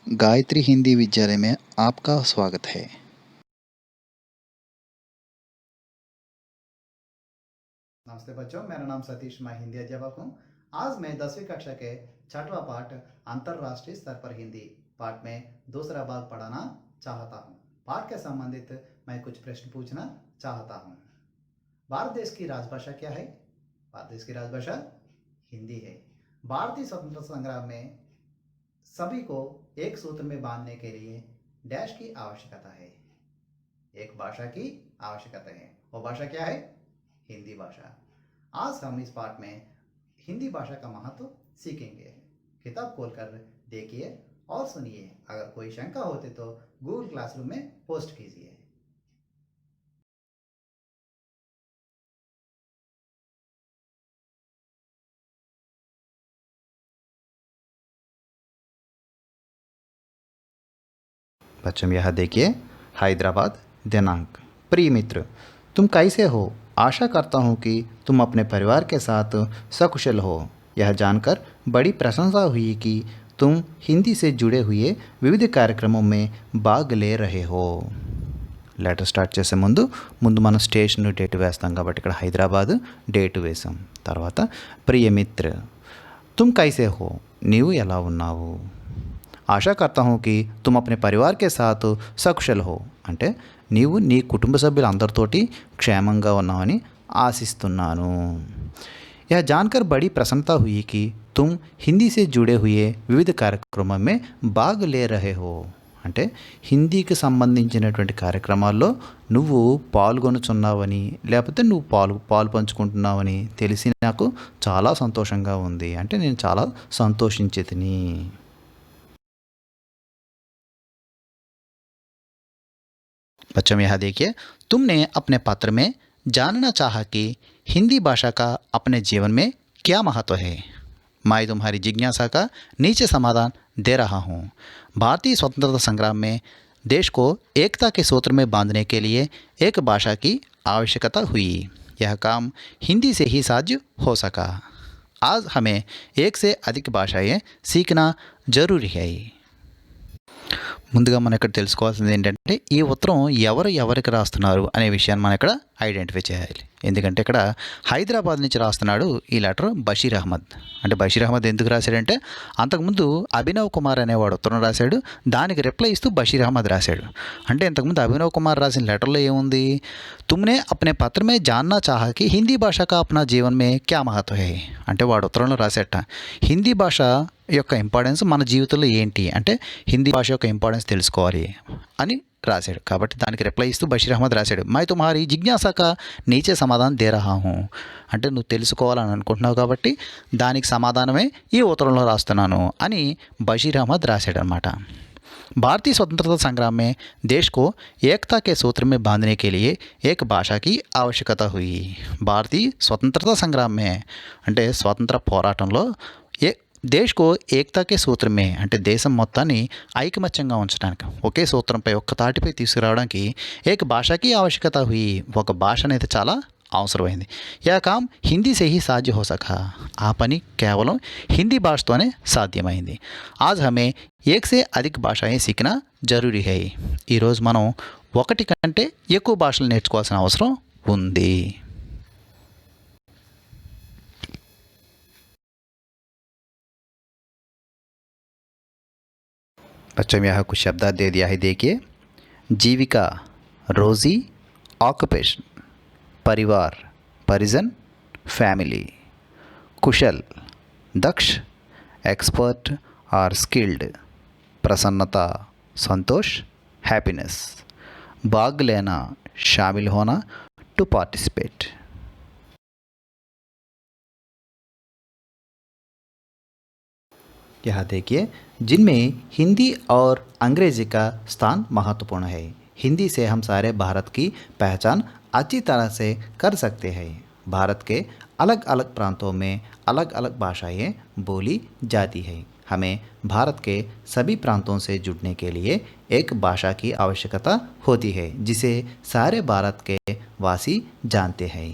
गायत्री हिंदी विद्यालय में आपका स्वागत है। नमस्ते बच्चों, मेरा नाम सतीश, मैं हिंदी अध्यापक हूँ। आज मैं 10वीं कक्षा के छठवां पाठ अंतर्राष्ट्रीय स्तर पर हिंदी पाठ में दूसरा भाग पढ़ाना चाहता हूँ। पाठ के संबंधित मैं कुछ प्रश्न पूछना चाहता हूँ। भारत देश की राजभाषा क्या है? भारत देश की राजभाषा हिंदी है। भारतीय स्वतंत्रता संग्राम में सभी को एक सूत्र में बांधने के लिए डैश की आवश्यकता है। एक भाषा की आवश्यकता है। वो भाषा क्या है? हिंदी भाषा। आज हम इस पाठ में हिंदी भाषा का महत्व सीखेंगे। किताब खोलकर देखिए और सुनिए। अगर कोई शंका होती तो गूगल क्लासरूम में पोस्ट कीजिए। बच्चों यह देखिए, हैदराबाद दिनांक। प्रिय मित्र, तुम कैसे हो? आशा करता हूँ कि तुम अपने परिवार के साथ सकुशल हो। यह जानकर बड़ी प्रशंसा हुई कि तुम हिंदी से जुड़े हुए विविध कार्यक्रमों में भाग ले रहे हो। లెటర్ స్టార్ట్ చేసే ముందు మనం స్టేషన్ డేట్ వేస్తాం కాబట్టి ఇక్కడ హైదరాబాద్ డేట్ వేసాం. తర్వాత ప్రియమిత్ర, తుమ్ కైసే హో, నీవు ఎలా ఉన్నావు? ఆశా కర్తా హూ కి తుమ్ అప్నే పరివార్ కే సాత్ సకుశల్ హో, అంటే నీవు నీ కుటుంబ సభ్యులందరితోటి క్షేమంగా ఉన్నావని ఆశిస్తున్నాను. यह जानकर बड़ी प्रसन्नता हुई कि तुम हिंदी से जुड़े हुए विविध कार्यक्रमों में भाग ले रहे हो. అంటే హిందీకి సంబంధించినటువంటి కార్యక్రమాల్లో నువ్వు పాల్గొనుచున్నావని, లేకపోతే నువ్వు పాలు పంచుకుంటున్నావని తెలిసి నాకు చాలా సంతోషంగా ఉంది. అంటే నేను చాలా సంతోషించేతిని. बच्चों यहाँ देखिए, तुमने अपने पत्र में जानना चाहा कि हिंदी भाषा का अपने जीवन में क्या महत्व है. मैं तुम्हारी जिज्ञासा का नीचे समाधान दे रहा हूँ. भारतीय स्वतंत्रता संग्राम में देश को एकता के सूत्र में बांधने के लिए एक भाषा की आवश्यकता हुई. यह काम हिंदी से ही साध्य हो सका. आज हमें एक से अधिक भाषाएं सीखना जरूरी है. ముందుగా మనం ఇక్కడ తెలుసుకోవాల్సింది ఏంటంటే ఈ ఉత్తరం ఎవరికి రాస్తున్నారు అనే విషయాన్ని మనం ఇక్కడ ఐడెంటిఫై చేయాలి. ఎందుకంటే ఇక్కడ హైదరాబాద్ నుంచి రాస్తున్నాడు ఈ లెటర్ బషీర్ అహ్మద్. అంటే బషీర్ అహ్మద్ ఎందుకు రాశాడంటే అంతకుముందు అభినవ్ కుమార్ అనేవాడు ఉత్తరం రాశాడు, దానికి రిప్లై ఇస్తూ బషీర్ అహ్మద్ రాశాడు. అంటే ఇంతకుముందు అభినవ్ కుమార్ రాసిన లెటర్లో ఏముంది? తుమ్నే అప్నే పత్ర మే జాన్నా చాహా కి హిందీ భాష కా అప్నా జీవన్ మే క్యా మహత్వ హై. అంటే వాడు ఉత్తరంలో రాసేట హిందీ భాష యొక్క ఇంపార్టెన్స్ మన జీవితంలో ఏంటి అంటే హిందీ భాష యొక్క ఇంపార్టెన్స్ తెలుసుకోవాలి అని రాశాడు. కాబట్టి దానికి రిప్లై ఇస్తూ బషీర్ అహ్మద్ రాశాడు, మై తుమ్హారీ జిజ్ఞాసాక నీచే సమాధానం దే రహా హూ. అంటే నువ్వు తెలుసుకోవాలని అనుకుంటున్నావు కాబట్టి దానికి సమాధానమే ఈ ఉత్తరంలో రాస్తున్నాను అని బషీర్ అహ్మద్ రాశాడు అనమాట. भारतीय स्वतंत्रता संग्राम में देश को एकता के सूत्र में बांधने के लिए एक भाषा की आवश्यकता हुई. భారతీయ స్వతంత్రతా సంగ్రామ్ మే అంటే స్వాతంత్ర పోరాటంలో దేశ్కో ఏకతాకే సూత్రమే అంటే దేశం మొత్తాన్ని ఐకమత్యంగా ఉంచడానికి, ఒకే సూత్రంపై ఒక్క తాటిపై తీసుకురావడానికి ఏక భాషకి ఆవశ్యకత హుయి, ఒక భాష అనేది చాలా అవసరమైంది. యా కామ్ హిందీ సే హీ సాధ్య హో సకా, ఆ పని కేవలం హిందీ భాషతోనే సాధ్యమైంది. ఆజ్ హమే ఏక్ సే అధిక్ భాషాయే సీఖనా జరూరీ హై. ఈరోజు మనం ఒకటి కంటే ఎక్కువ భాషలు నేర్చుకోవాల్సిన అవసరం ఉంది. बच्चों में यहाँ कुछ शब्द दे दिया है, देखिए. जीविका रोजी, ऑक्यूपेशन परिवार परिजन फैमिली, कुशल दक्ष एक्सपर्ट और स्किल्ड, प्रसन्नता संतोष हैप्पीनेस, भाग लेना शामिल होना टू पार्टिसिपेट. यहाँ देखिए, जिनमें हिंदी और अंग्रेजी का स्थान महत्वपूर्ण है. हिंदी से हम सारे भारत की पहचान अच्छी तरह से कर सकते हैं. भारत के अलग अलग प्रांतों में अलग अलग भाषाएं बोली जाती हैं. हमें भारत के सभी प्रांतों से जुड़ने के लिए एक भाषा की आवश्यकता होती है जिसे सारे भारत के वासी जानते हैं.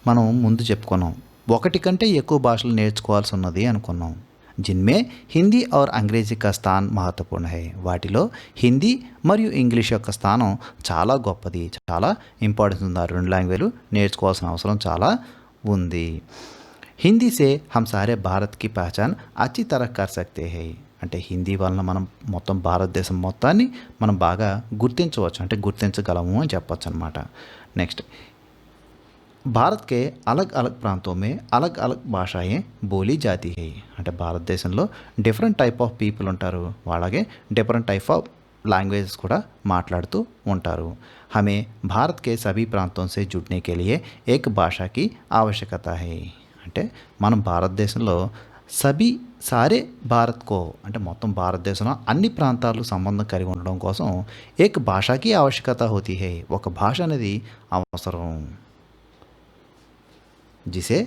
మనం ముందు చెప్పుకున్నాం, ఒకటి కంటే ఎక్కువ భాషలు నేర్చుకోవాల్సి ఉన్నది అనుకున్నాం. जिनमें हिंदी और अंग्रेजी का स्थान महत्वपूर्ण है వాటిలో హిందీ మరియు ఇంగ్లీష్ యొక్క స్థానం చాలా గొప్పది చాలా ఇంపార్టెన్స్ ఉంది ఆ రెండు లాంగ్వేజ్లు నేర్చుకోవాల్సిన అవసరం చాలా ఉంది హిందీ से हम सारे भारत की पहचान अच्छी तरह कर सकते हैं అంటే హిందీ వలన మనం మొత్తం భారతదేశం మొత్తాన్ని మనం బాగా గుర్తించవచ్చు అంటే గుర్తించగలము అని చెప్పొచ్చు అనమాట నెక్స్ట్ భారత్ के अलग अलग प्रांतों में अलग अलग భాషాएं बोली जाती है అంటే భారతదేశంలో డిఫరెంట్ టైప్ ఆఫ్ పీపుల్ ఉంటారు అలాగే డిఫరెంట్ టైప్ ఆఫ్ लैंग्वेज కూడా మాట్లాడుతూ ఉంటారు हमें भारत के सभी प्रांतों से जुड़ने के लिए एक भाषा की आवश्यकता है అంటే మనం భారతదేశంలో సబీ సారే భారత్కో అంటే మొత్తం భారతదేశంలో అన్ని ప్రాంతాలు సంబంధం కలిగి ఉండడం కోసం ఏక భాషకి ఆవశ్యకత హోతీ హై ఒక భాష అనేది అవసరం జిసే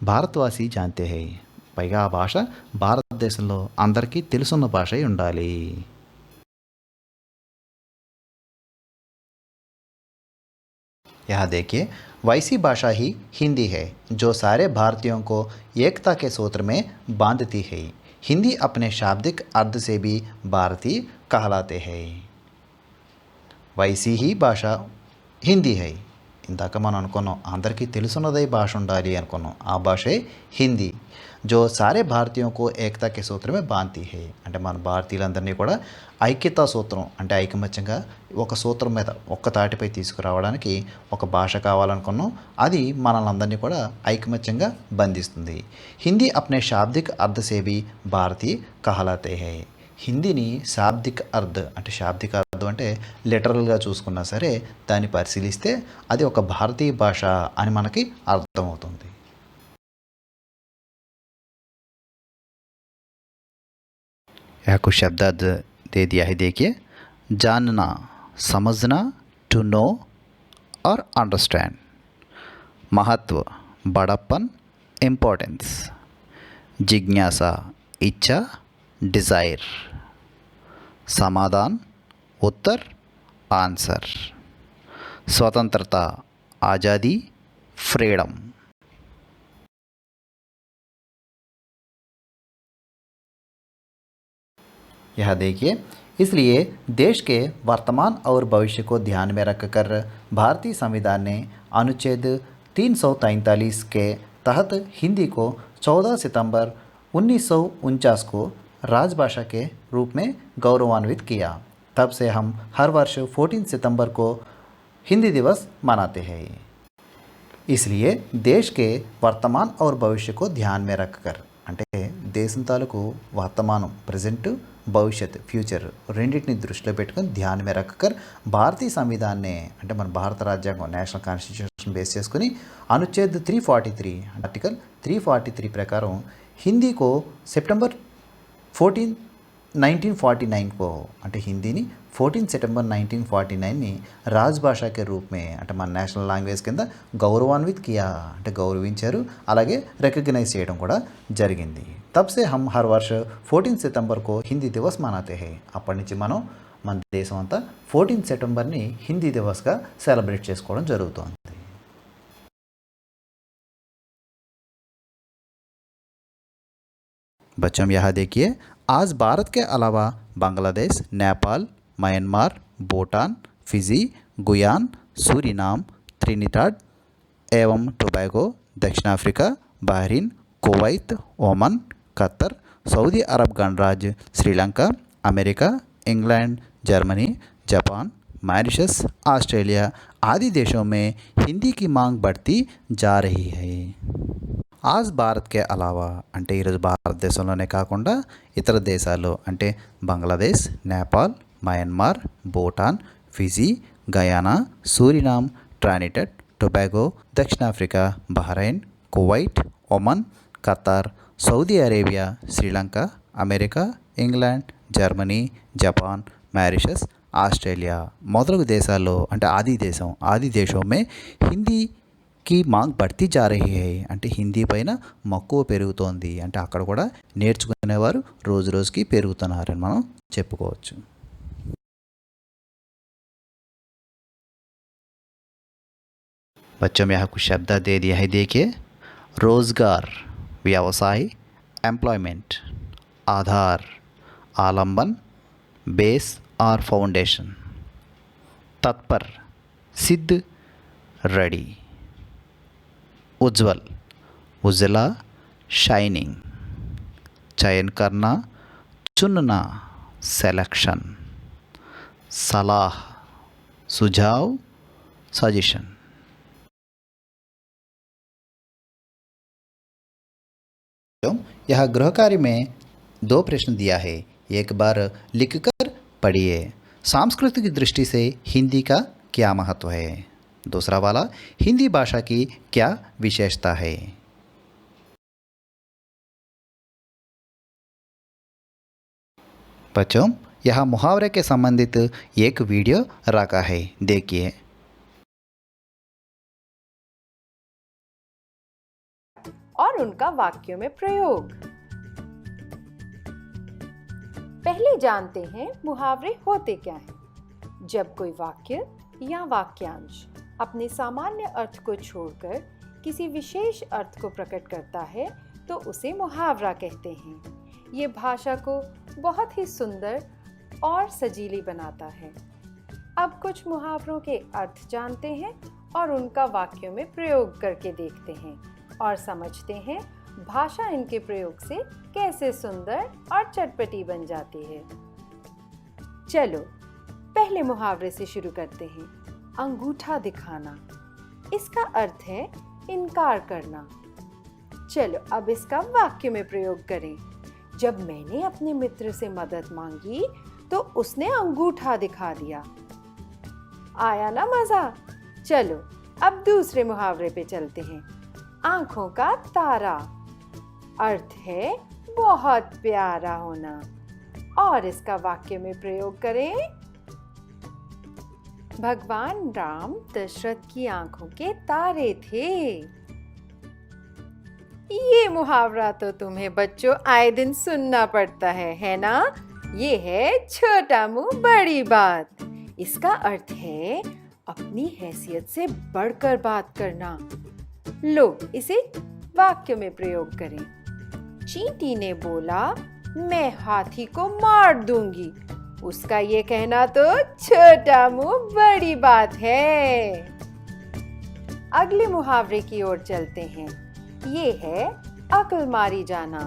భారతవాసి జాంతే హై పైగా ఆ భాష భారతదేశంలో అందరికీ తెలుసున్న భాష అయి ఉండాలి यहाँ देखिए वैसी भाषा ही हिंदी है जो सारे भारतीयों को एकता के सूत्र में बांधती है हिंदी अपने शाब्दिक अर्थ से भी भारतीय कहलाते हैं वैसी ही భాష హిందీ है ఇందాక మనం అనుకున్నాం అందరికీ తెలుసున్నదే భాష ఉండాలి అనుకున్నాం ఆ భాషే హిందీ जो सारे भारतीयों को एकता के सूत्र में बांधती है అంటే మన భారతీయులందరినీ కూడా ఐక్యతా సూత్రం అంటే ఐకమత్యంగా ఒక సూత్రం మీద ఒక్క తాటిపై తీసుకురావడానికి ఒక భాష కావాలనుకున్నాం అది మనల్ని అందరినీ కూడా ఐకమత్యంగా బంధిస్తుంది హిందీ अपने शाब्दिक अर्थ से भी भारतीय कहलाते हैं హిందీని శాబ్దిక అర్థ అంటే శాబ్దిక అర్థం అంటే లిటరల్గా చూసుకున్నా సరే దాన్ని పరిశీలిస్తే అది ఒక భారతీయ భాష అని మనకి అర్థమవుతుంది यह कुछ शब्दार्थ दे दिया है देखिए जानना समझना टू नो और अंडरस्टैंड महत्व बड़प्पन इम्पोर्टेंस जिज्ञासा इच्छा डिज़ायर समाधान उत्तर आंसर स्वतंत्रता आज़ादी फ्रीडम यह देखिए इसलिए देश के वर्तमान और भविष्य को ध्यान में रखकर भारतीय संविधान ने अनुच्छेद 343 के तहत हिंदी को 14 सितंबर 1949 को राजभाषा के रूप में गौरवान्वित किया तब से हम हर वर्ष 14 सितंबर को हिंदी दिवस मनाते हैं इसलिए देश के वर्तमान और भविष्य को ध्यान में रखकर అంటే దేశం తాలూకు వర్తమానం ప్రజెంట్ భవిష్యత్ ఫ్యూచర్ రెండింటిని దృష్టిలో పెట్టుకొని ధ్యాన్ మే రక్కర్ భారతీయ సంవిధాన్నే అంటే మన భారత రాజ్యాంగం నేషనల్ కాన్స్టిట్యూషన్ బేస్ చేసుకుని అనుచ్ఛేద్ 343 ఆర్టికల్ 343 ప్రకారం హిందీ को सितंबर 14 1949 को అంటే హిందీని 14 सितंबर 1949ని రాజ్భాషా के रूप में అంటే మన నేషనల్ లాంగ్వేజ్ కింద గౌరవాన్విత్ కియా అంటే గౌరవించారు అలాగే రికగ్నైజ్ చేయడం కూడా జరిగింది तब से हम हर वर्ष 14 सितंबर को हिंदी दिवस मनाते हैं అప్పటి నుంచి మనం మన దేశం అంతా 14 సితంబర్ని హిందీ దివస్గా సెలబ్రేట్ చేసుకోవడం జరుగుతుంది बच्चों यहाँ देखिए आज भारत के अलावा Bangladesh Nepal Myanmar Bhutan Fiji Guyana Suriname Trinidad एवं टोबैगो दक्षिण Africa Bahrain Kuwait Oman Qatar Saudi Arab गणराज्य Sri Lanka America England Germany Japan Mauritius Australia आदि देशों में हिंदी की मांग बढ़ती जा रही है आज భారత్ కే అలావా అంటే ఈరోజు భారతదేశంలోనే కాకుండా ఇతర దేశాల్లో అంటే Bangladesh Nepal Myanmar Bhutan Fiji Guyana Suriname Trinidad Tobago దక్షిణాఫ్రికా Bahrain Kuwait Oman Qatar Saudi Arabia Sri Lanka America England Germany Japan Mauritius Australia మొదలగు దేశాల్లో అంటే ఆది దేశం మే హిందీ की मांग बढ़ती जा रही है అంటే హిందీ పైన మక్కువ పెరుగుతోంది అంటే అక్కడ కూడా నేర్చుకునేవారు రోజు రోజుకి పెరుగుతున్నారని మనం చెప్పుకోవచ్చు बच्चों में यहाँ कुछ शब्द दे दिया है देखिए रोजगार व्यवसाय एम्प्लॉयमेंट आधार, आलंबन, बेस और फाउंडेशन। तत्पर, सिद्ध, रेडी। उज्ज्वल, उजला, शाइनिंग। चयन करना, चुनना, सेलेक्शन। सलाह, सुझाव, सजेशन। यह गृह कार्य में 2 प्रश्न दिया है, एक बार लिखकर पढ़िए। सांस्कृतिक दृष्टि से हिंदी का क्या महत्व है? दूसरा वाला, हिंदी भाषा की क्या विशेषता है? बच्चों, यह मुहावरे के संबंधित एक वीडियो रखा है, देखिए। और उनका वाक्यों में प्रयोग। पहले जानते हैं मुहावरे होते क्या हैं। जब कोई वाक्य या वाक्यांश अपने सामान्य अर्थ को छोड़कर किसी विशेष अर्थ को प्रकट करता है तो उसे मुहावरा कहते हैं। ये भाषा को बहुत ही सुंदर और सजीली बनाता है। अब कुछ मुहावरों के अर्थ जानते हैं और उनका वाक्यों में प्रयोग करके देखते हैं और समझते हैं भाषा इनके प्रयोग से कैसे सुंदर और चटपटी बन जाती है। चलो पहले मुहावरे से शुरू करते हैं। अंगूठा दिखाना, इसका अर्थ है इनकार करना। चलो अब इसका वाक्य में प्रयोग करें। जब मैंने अपने मित्र से मदद मांगी तो उसने अंगूठा दिखा दिया। आया ना मजा? चलो अब दूसरे मुहावरे पे चलते हैं। आंखों का तारा, अर्थ है बहुत प्यारा होना। और इसका वाक्य में प्रयोग करें। भगवान राम दशरथ की आंखों के तारे थे। ये मुहावरा तो तुम्हें बच्चों आए दिन सुनना पड़ता है ना? ये है छोटा मुंह बड़ी बात। इसका अर्थ है अपनी हैसियत से बढ़कर बात करना। लो इसे वाक्य में प्रयोग करें। चींटी ने बोला मैं हाथी को मार दूंगी। उसका ये कहना तो छोटा मुंह बड़ी बात है। अगले मुहावरे की ओर चलते हैं। ये है अक्ल मारी जाना।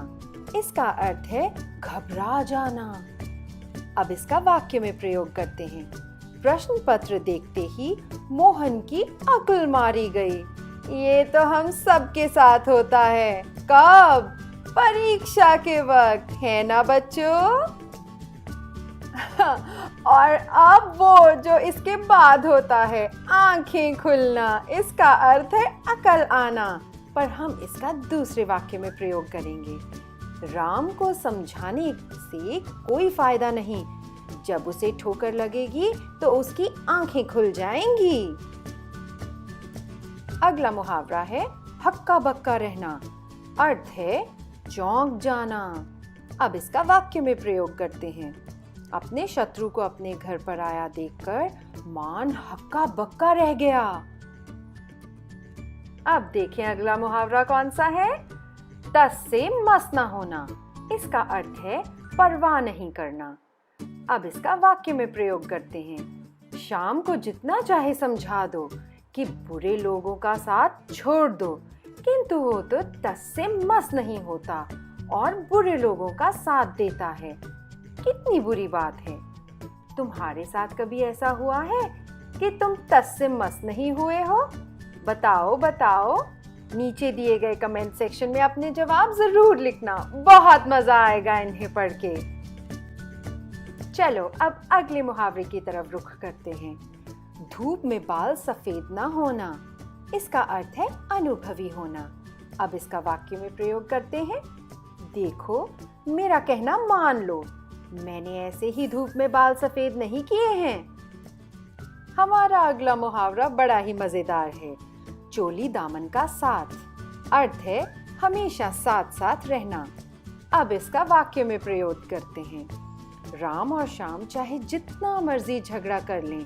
इसका अर्थ है घबरा जाना। अब इसका वाक्य में प्रयोग करते हैं। प्रश्न पत्र देखते ही मोहन की अक्ल मारी गई। ये तो हम सबके साथ होता है। कब? परीक्षा के वक्त, है ना बच्चों? और अब वो जो इसके बाद होता है, आंखें खुलना। इसका अर्थ है अकल आना, पर हम इसका दूसरे वाक्य में प्रयोग करेंगे। राम को समझाने से कोई फायदा नहीं। जब उसे ठोकर लगेगी तो उसकी आंखें खुल जाएंगी। अगला मुहावरा है हक्का बक्का रहना। अर्थ है चौंक जाना। अब इसका वाक्य में प्रयोग करते हैं। अपने शत्रु को अपने घर पर आया देखकर मान हक्का बक्का रह गया। अब देखें अगला मुहावरा कौन सा है। तस से मस ना होना। इसका अर्थ है परवाह नहीं करना। अब इसका वाक्य में प्रयोग करते हैं। शाम को जितना चाहे समझा दो कि बुरे लोगों का साथ छोड़ दो, किंतु वो तो तस से मस नहीं होता और बुरे लोगों का साथ देता है। कितनी बुरी बात है। तुम्हारे साथ कभी ऐसा हुआ है कि तुम तस से मस नहीं हुए हो? बताओ बताओ। नीचे दिए गए कमेंट सेक्शन में अपने जवाब जरूर लिखना। बहुत मजा आएगा इन्हें पढ़ के। चलो अब अगले मुहावरे की तरफ रुख करते हैं। धूप में बाल सफेद ना होना। इसका अर्थ है अनुभवी होना। अब इसका वाक्य में प्रयोग करते हैं। देखो मेरा कहना मान लो, मैंने ऐसे ही धूप में बाल सफेद नहीं किए हैं। हमारा अगला मुहावरा बड़ा ही मजेदार है। चोली दामन का साथ। अर्थ है हमेशा साथ साथ रहना। अब इसका वाक्य में प्रयोग करते हैं। राम और श्याम चाहे जितना मर्जी झगड़ा कर लें,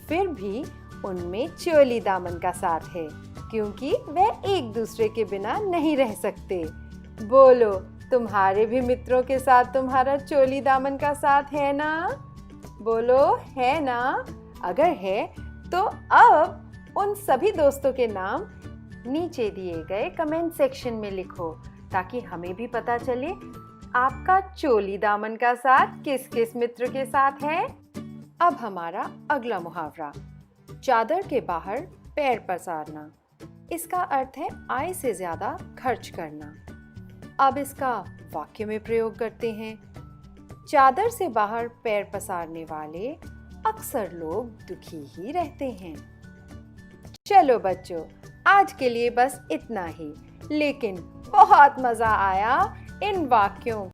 फिर भी उनमें चोली दामन का साथ है, क्योंकि वह एक दूसरे के बिना नहीं रह सकते। बोलो तुम्हारे भी मित्रों के साथ तुम्हारा चोली दामन का साथ है ना? बोलो, है ना? अगर है तो अब उन सभी दोस्तों के नाम नीचे दिए गए कमेंट सेक्शन में लिखो, ताकि हमें भी पता चले आपका चोली दामन का साथ किस किस मित्र के साथ है। अब हमारा अगला मुहावरा, चादर के बाहर पैर पसारना। इसका अर्थ है आय से ज्यादा खर्च करना। अब इसका वाक्य में प्रयोग करते हैं। चादर से बाहर पैर पसारने वाले अक्सर लोग दुखी ही रहते हैं। चलो बच्चों, आज के लिए बस इतना ही, लेकिन बहुत मजा आया इन वाक्यों।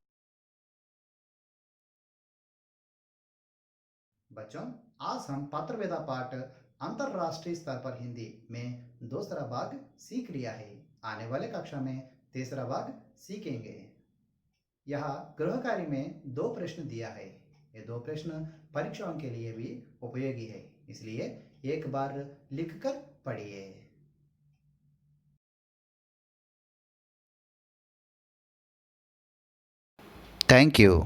बच्चों, आज हम पात्रवेदा पाठ अंतरराष्ट्रीय स्तर पर हिंदी में दूसरा भाग सीख लिया है। आने वाले कक्षा में तीसरा भाग सीखेंगे। यहाँ गृह कार्य में 2 प्रश्न दिया है। ये 2 प्रश्न परीक्षाओं के लिए भी उपयोगी है, इसलिए एक बार लिखकर पढ़िए। Thank you.